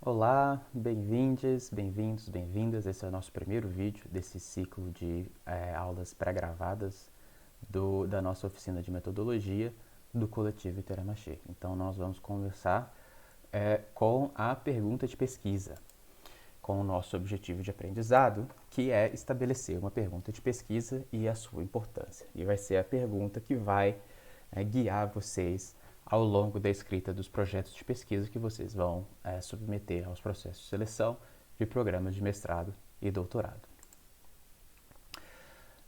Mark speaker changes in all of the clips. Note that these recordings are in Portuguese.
Speaker 1: Olá, bem-vindas, bem-vindos, bem-vindas. Esse é o nosso primeiro vídeo desse ciclo de aulas pré-gravadas da nossa oficina de metodologia do Coletivo Iteramaxê. Então, nós vamos conversar com a pergunta de pesquisa, com o nosso objetivo de aprendizado, que é estabelecer uma pergunta de pesquisa e a sua importância. E vai ser a pergunta que vai guiar vocês ao longo da escrita dos projetos de pesquisa que vocês vão submeter aos processos de seleção de programas de mestrado e doutorado.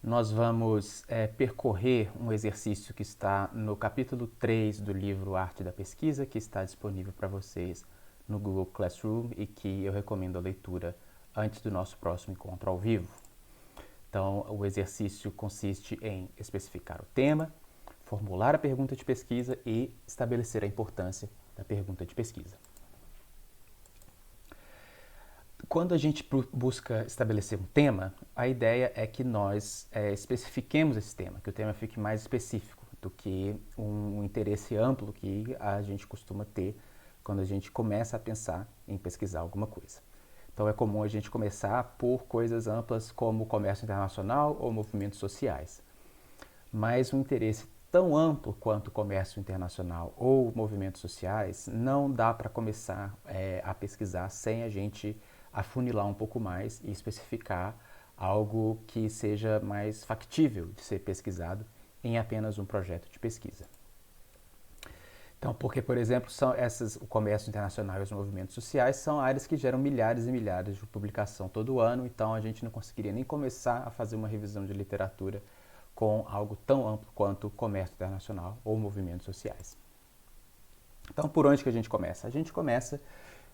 Speaker 1: Nós vamos percorrer um exercício que está no capítulo 3 do livro Arte da Pesquisa, que está disponível para vocês no Google Classroom e que eu recomendo a leitura antes do nosso próximo encontro ao vivo. Então, o exercício consiste em especificar o tema, formular a pergunta de pesquisa e estabelecer a importância da pergunta de pesquisa. Quando a gente busca estabelecer um tema, a ideia é que nós especifiquemos esse tema, que o tema fique mais específico do que um interesse amplo que a gente costuma ter quando a gente começa a pensar em pesquisar alguma coisa. Então é comum a gente começar por coisas amplas como comércio internacional ou movimentos sociais. Mas um interesse tão amplo quanto o comércio internacional ou movimentos sociais não dá para começar a pesquisar sem a gente afunilar um pouco mais e especificar algo que seja mais factível de ser pesquisado em apenas um projeto de pesquisa. Então, porque, por exemplo, o comércio internacional e os movimentos sociais são áreas que geram milhares e milhares de publicação todo ano, então a gente não conseguiria nem começar a fazer uma revisão de literatura com algo tão amplo quanto o comércio internacional ou movimentos sociais. Então, por onde que a gente começa? A gente começa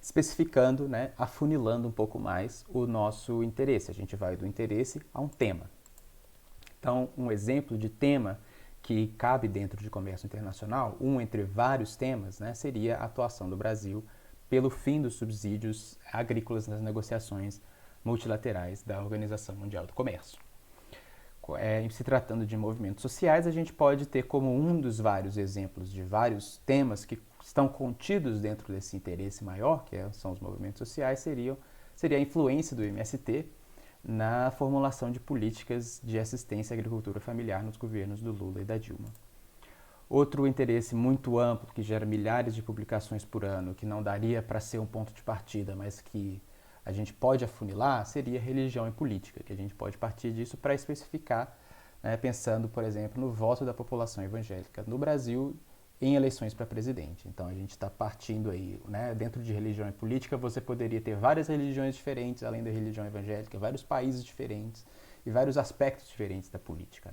Speaker 1: especificando, afunilando um pouco mais o nosso interesse. A gente vai do interesse a um tema. Então, um exemplo de tema que cabe dentro de comércio internacional, um entre vários temas, seria a atuação do Brasil pelo fim dos subsídios agrícolas nas negociações multilaterais da Organização Mundial do Comércio. Se tratando de movimentos sociais, a gente pode ter como um dos vários exemplos de vários temas que estão contidos dentro desse interesse maior, que são os movimentos sociais, seria a influência do MST na formulação de políticas de assistência à agricultura familiar nos governos do Lula e da Dilma. Outro interesse muito amplo, que gera milhares de publicações por ano, que não daria para ser um ponto de partida, mas que a gente pode afunilar, seria religião e política, que a gente pode partir disso para especificar, pensando, por exemplo, no voto da população evangélica no Brasil em eleições para presidente. Então a gente está partindo aí, dentro de religião e política, você poderia ter várias religiões diferentes, além da religião evangélica, vários países diferentes e vários aspectos diferentes da política,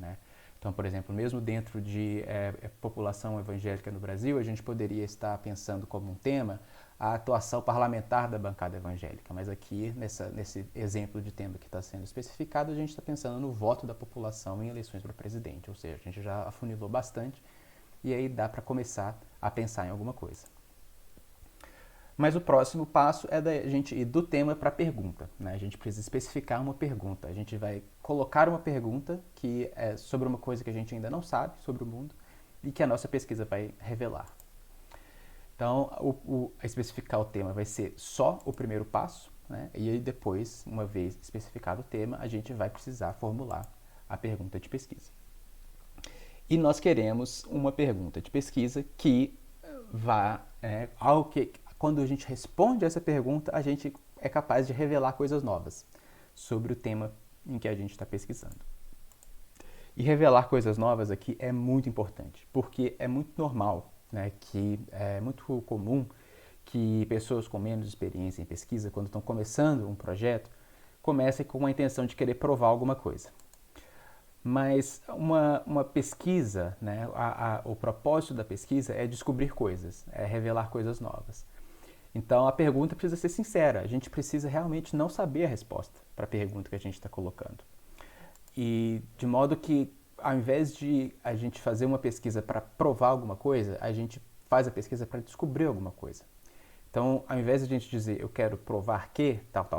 Speaker 1: Então, por exemplo, mesmo dentro de população evangélica no Brasil, a gente poderia estar pensando como um tema a atuação parlamentar da bancada evangélica. Mas aqui, nesse exemplo de tema que está sendo especificado, a gente está pensando no voto da população em eleições para presidente. Ou seja, a gente já afunilou bastante e aí dá para começar a pensar em alguma coisa. Mas o próximo passo é da gente ir do tema para a pergunta. A gente precisa especificar uma pergunta. A gente vai colocar uma pergunta que é sobre uma coisa que a gente ainda não sabe sobre o mundo e que a nossa pesquisa vai revelar. Então, especificar o tema vai ser só o primeiro passo, e aí depois, uma vez especificado o tema, a gente vai precisar formular a pergunta de pesquisa. E nós queremos uma pergunta de pesquisa que vá quando a gente responde essa pergunta, a gente é capaz de revelar coisas novas sobre o tema em que a gente está pesquisando. E revelar coisas novas aqui é muito importante, porque é muito normal, que é muito comum que pessoas com menos experiência em pesquisa, quando estão começando um projeto, comecem com a intenção de querer provar alguma coisa. Mas uma pesquisa, o propósito da pesquisa é descobrir coisas, é revelar coisas novas. Então a pergunta precisa ser sincera, a gente precisa realmente não saber a resposta para a pergunta que a gente está colocando. E de modo que, ao invés de a gente fazer uma pesquisa para provar alguma coisa, a gente faz a pesquisa para descobrir alguma coisa. Então, ao invés de a gente dizer eu quero provar que tal,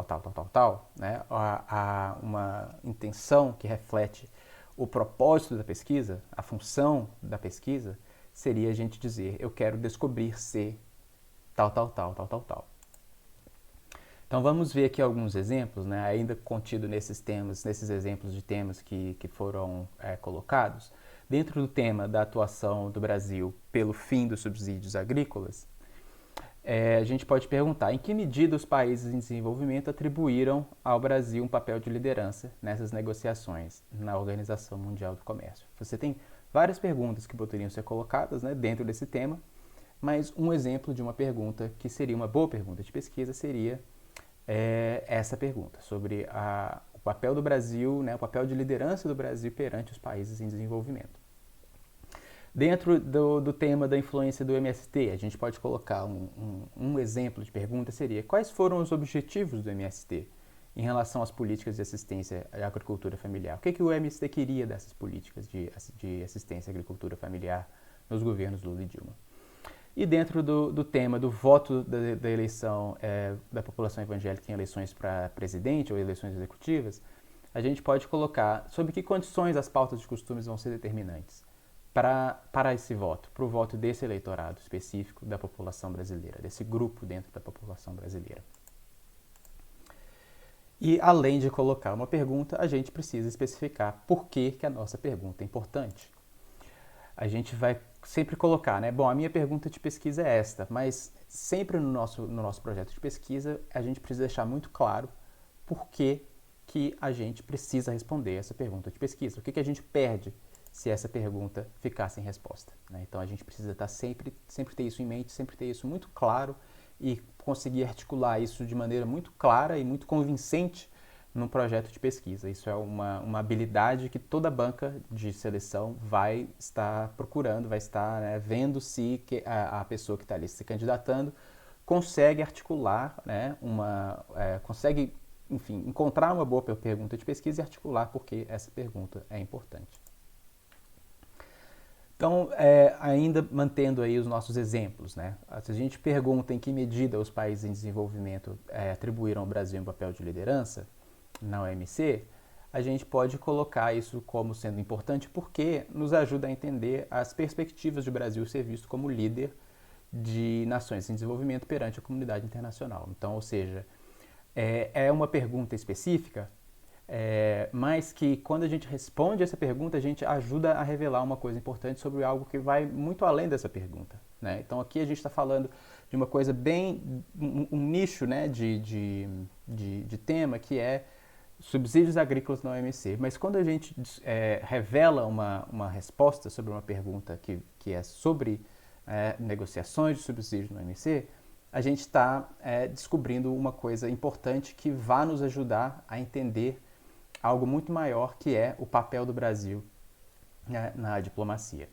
Speaker 1: há uma intenção que reflete o propósito da pesquisa, a função da pesquisa, seria a gente dizer eu quero descobrir se tal. Então vamos ver aqui alguns exemplos, né, ainda contido nesses temas, nesses exemplos de temas que foram colocados. Dentro do tema da atuação do Brasil pelo fim dos subsídios agrícolas, a gente pode perguntar em que medida os países em desenvolvimento atribuíram ao Brasil um papel de liderança nessas negociações na Organização Mundial do Comércio. Você tem várias perguntas que poderiam ser colocadas, né, dentro desse tema, mas um exemplo de uma pergunta que seria uma boa pergunta de pesquisa seria essa pergunta sobre o papel do Brasil, né, o papel de liderança do Brasil perante os países em desenvolvimento. Dentro do tema da influência do MST, a gente pode colocar um exemplo de pergunta seria: quais foram os objetivos do MST em relação às políticas de assistência à agricultura familiar? O que o MST queria dessas políticas de assistência à agricultura familiar nos governos Lula e Dilma? E dentro do tema do voto da eleição da população evangélica em eleições para presidente ou eleições executivas, a gente pode colocar sob que condições as pautas de costumes vão ser determinantes para esse voto, para o voto desse eleitorado específico da população brasileira, desse grupo dentro da população brasileira. E além de colocar uma pergunta, a gente precisa especificar por que a nossa pergunta é importante. A gente vai sempre colocar, né? Bom, a minha pergunta de pesquisa é esta, mas sempre no nosso projeto de pesquisa a gente precisa deixar muito claro por que a gente precisa responder essa pergunta de pesquisa. O que a gente perde se essa pergunta ficar sem resposta, né? Então a gente precisa estar sempre ter isso em mente, sempre ter isso muito claro e conseguir articular isso de maneira muito clara e muito convincente num projeto de pesquisa. Isso é uma habilidade que toda banca de seleção vai estar procurando, vai estar, né, vendo se a pessoa que está ali se candidatando consegue articular, né, consegue, enfim, encontrar uma boa pergunta de pesquisa e articular porque essa pergunta é importante. Então, ainda mantendo aí os nossos exemplos, né? Se a gente pergunta em que medida os países em desenvolvimento atribuíram ao Brasil um papel de liderança na OMC, a gente pode colocar isso como sendo importante porque nos ajuda a entender as perspectivas do Brasil ser visto como líder de nações em desenvolvimento perante a comunidade internacional. Então, ou seja, é uma pergunta específica, mas que quando a gente responde essa pergunta, a gente ajuda a revelar uma coisa importante sobre algo que vai muito além dessa pergunta, né? Então aqui a gente está falando de uma coisa bem, um nicho, né, de tema que é subsídios agrícolas na OMC, mas quando a gente revela uma resposta sobre uma pergunta que é sobre negociações de subsídios na OMC, a gente está descobrindo uma coisa importante que vai nos ajudar a entender algo muito maior, que é o papel do Brasil, né, na diplomacia.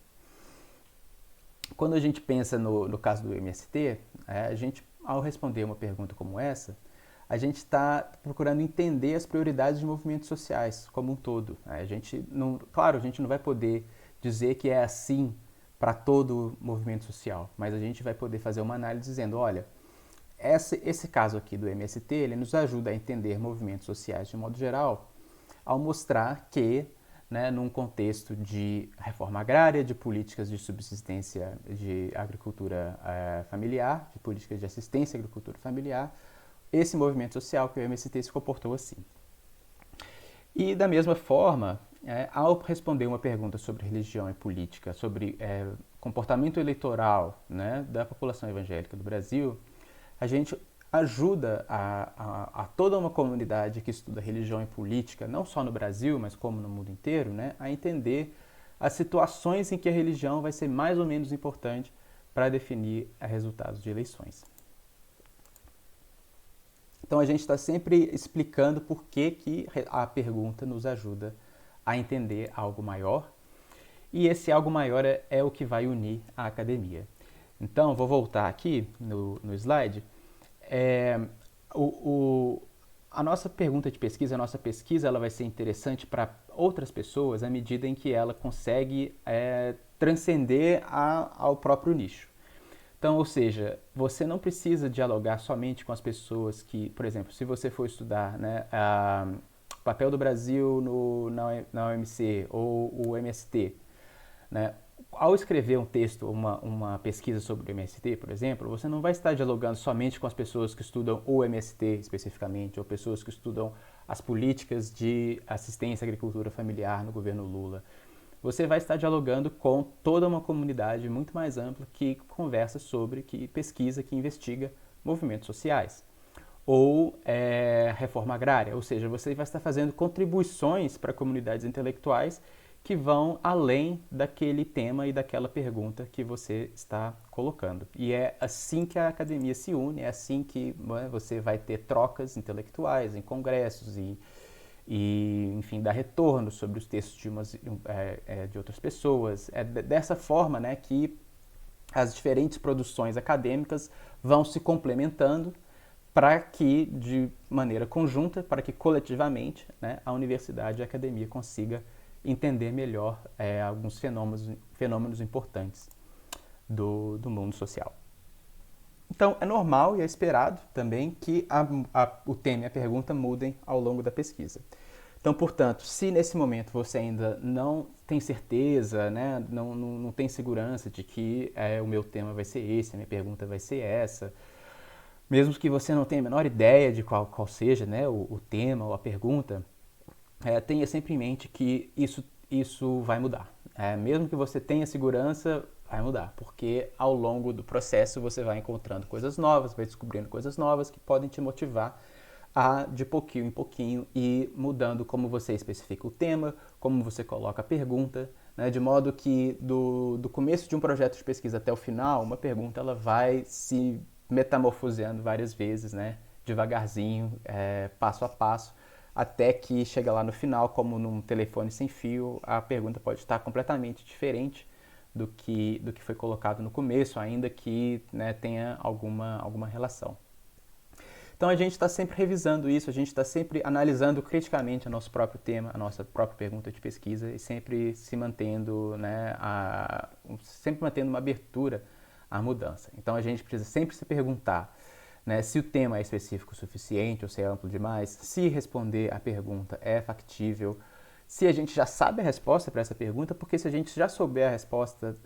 Speaker 1: Quando a gente pensa no caso do MST, a gente, ao responder uma pergunta como essa, a gente está procurando entender as prioridades de movimentos sociais como um todo. Claro, a gente não vai poder dizer que é assim para todo movimento social, mas a gente vai poder fazer uma análise dizendo, olha, esse caso aqui do MST, ele nos ajuda a entender movimentos sociais de modo geral, ao mostrar que, né, num contexto de reforma agrária, de políticas de subsistência de agricultura familiar, de políticas de assistência à agricultura familiar, esse movimento social que o MST se comportou assim. E da mesma forma, ao responder uma pergunta sobre religião e política, sobre comportamento eleitoral, né, da população evangélica do Brasil, a gente ajuda a toda uma comunidade que estuda religião e política, não só no Brasil, mas como no mundo inteiro, né, a entender as situações em que a religião vai ser mais ou menos importante para definir resultados de eleições. Então a gente está sempre explicando por que a pergunta nos ajuda a entender algo maior, e esse algo maior é o que vai unir a academia. Então, vou voltar aqui no slide. A nossa pergunta de pesquisa, a nossa pesquisa, ela vai ser interessante para outras pessoas à medida em que ela consegue transcender ao próprio nicho. Então, ou seja, você não precisa dialogar somente com as pessoas que, por exemplo, se você for estudar, né, o papel do Brasil na OMC ou o MST, né, ao escrever um texto, uma pesquisa sobre o MST, por exemplo, você não vai estar dialogando somente com as pessoas que estudam o MST especificamente, ou pessoas que estudam as políticas de assistência à agricultura familiar no governo Lula. Você vai estar dialogando com toda uma comunidade muito mais ampla que conversa sobre, que pesquisa, que investiga movimentos sociais. Ou reforma agrária, ou seja, você vai estar fazendo contribuições para comunidades intelectuais que vão além daquele tema e daquela pergunta que você está colocando. E é assim que a academia se une, é assim que você vai ter trocas intelectuais em congressos e enfim, dar retorno sobre os textos de outras pessoas. É dessa forma, né, que as diferentes produções acadêmicas vão se complementando para que, de maneira conjunta, para que coletivamente, né, a universidade e a academia consiga entender melhor alguns fenômenos importantes do mundo social. Então, é normal e é esperado também que o tema e a pergunta mudem ao longo da pesquisa. Então, portanto, se nesse momento você ainda não tem certeza, né, não tem segurança de que o meu tema vai ser esse, a minha pergunta vai ser essa, mesmo que você não tenha a menor ideia de qual seja, né, o tema ou a pergunta, tenha sempre em mente que isso vai mudar. Mesmo que você tenha segurança, vai mudar, porque ao longo do processo você vai encontrando coisas novas, vai descobrindo coisas novas que podem te motivar a, de pouquinho em pouquinho, ir mudando como você especifica o tema, como você coloca a pergunta, né, de modo que do começo de um projeto de pesquisa até o final, uma pergunta ela vai se metamorfoseando várias vezes, né, devagarzinho, passo a passo, até que chega lá no final, como num telefone sem fio, a pergunta pode estar completamente diferente do que foi colocado no começo, ainda que, né, tenha alguma relação. Então a gente está sempre revisando isso, a gente está sempre analisando criticamente o nosso próprio tema, a nossa própria pergunta de pesquisa e sempre se mantendo, né, sempre mantendo uma abertura à mudança. Então a gente precisa sempre se perguntar, né, se o tema é específico o suficiente ou se é amplo demais, se responder a pergunta é factível, se a gente já sabe a resposta para essa pergunta, porque se a gente já souber a resposta,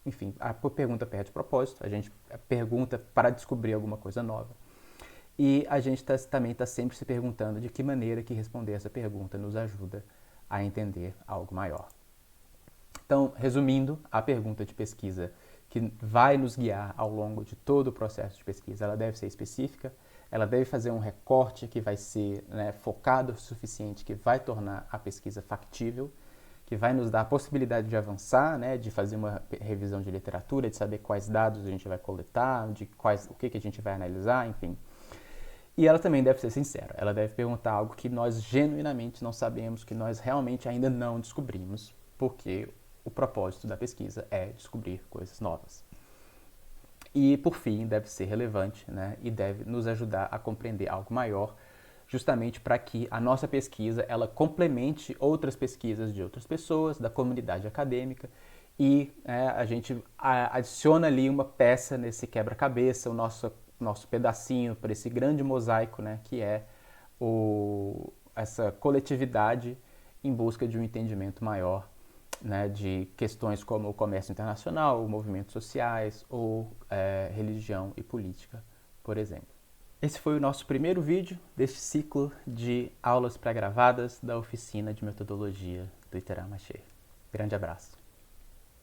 Speaker 1: enfim, a pergunta perde propósito, a gente pergunta para descobrir alguma coisa nova. E a gente também está sempre se perguntando de que maneira que responder essa pergunta nos ajuda a entender algo maior. Então, resumindo, a pergunta de pesquisa que vai nos guiar ao longo de todo o processo de pesquisa, ela deve ser específica, ela deve fazer um recorte que vai ser, né, focado o suficiente, que vai tornar a pesquisa factível, que vai nos dar a possibilidade de avançar, né, de fazer uma revisão de literatura, de saber quais dados a gente vai coletar, o que a gente vai analisar, enfim. E ela também deve ser sincera, ela deve perguntar algo que nós genuinamente não sabemos, que nós realmente ainda não descobrimos, porque o propósito da pesquisa é descobrir coisas novas. E, por fim, deve ser relevante, né, e deve nos ajudar a compreender algo maior, justamente para que a nossa pesquisa ela complemente outras pesquisas de outras pessoas, da comunidade acadêmica, e a gente adiciona ali uma peça nesse quebra-cabeça, o nosso pedacinho para esse grande mosaico, né, que é essa coletividade em busca de um entendimento maior, né, de questões como o comércio internacional, movimentos sociais ou religião e política, por exemplo. Esse foi o nosso primeiro vídeo deste ciclo de aulas pré-gravadas da oficina de metodologia do Iteramaché. Grande abraço!